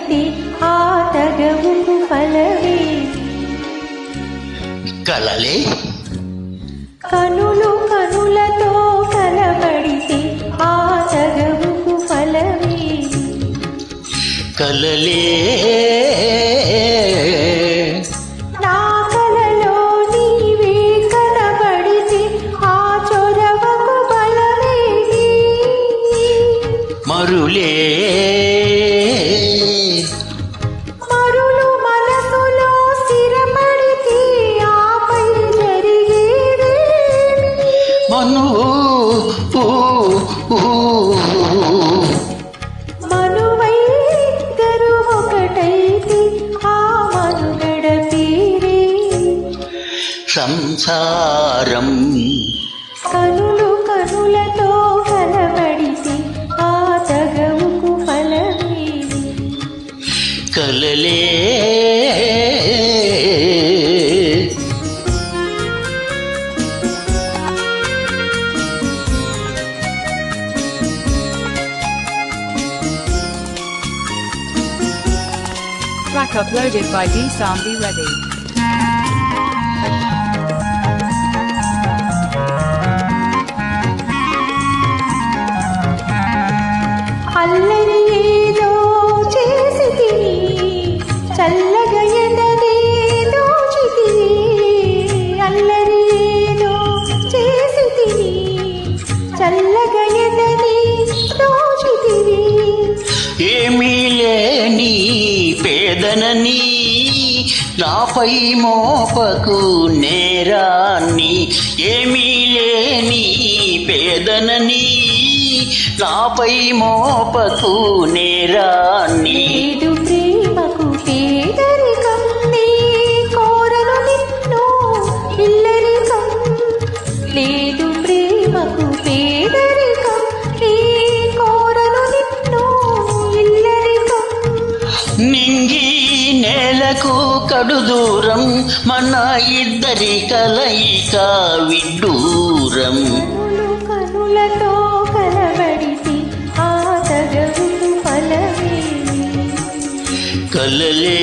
కలబడితే ఆ తగవుకు ఫలమే కలలే కనులు కనులతో కలబడితే ఆ తగవుకు ఫలమే కలలే నా కలలో నీవే కనబడితే ఆ చొరవకు బలమే మరులే మరులు మనసులో స్థిరపడితే ఆపై జరిగేదే మను మనువై ఇద్దరు ఒకటైతే ఆ మనుగడ పేరే సంసారం కనులు కనులతో కలబడితే ఆ తగవుకు ఫలమే కలలే Track uploaded by D Sambi Reddy. అల్లరి ఏదో చేసి తిని చల్లగా ఎదనే దోచితిని అల్లరి ఏదో చేసి తిని చల్లగా ఎదనే దోచితిని ఏమీ లేని పేదనని నాపై మోపకు నేరాన్ని ఏమీ లేని పేదనని నాపై మోపకు నేరాన్ని లేదు ప్రేమకు పేదరికం నీ కోరను నిన్ను ఇల్లరికం లేదు ప్రేమకు పేదరికం నీ కోరను నిన్ను ఇల్లరికం నింగి నేలకు కడు దూరం మన ఇద్దరి కలయిక విడ్డూరం కనులు కనులతో కలబడితే ఆ తగవుకు ఫలమే కలలే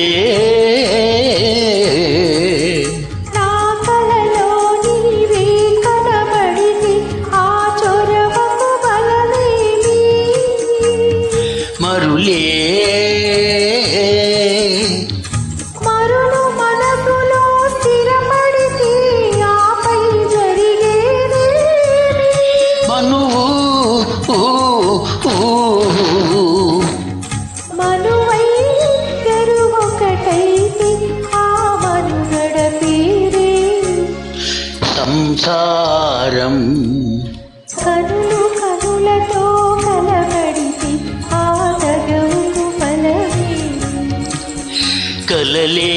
నా కలలో నీవే కనబడితే ఆ చొరవకు బలమేమి మరులే మరులు మనసులో స్థిరపడితే ఆపై జరిగేదే మనువు మనువై ఇద్దరు ఒకటైతే ఆ మనుగడ పేరే సంసారం కనులు కనులతో కలబడితే ఆ తగవుకు ఫలమే కలలే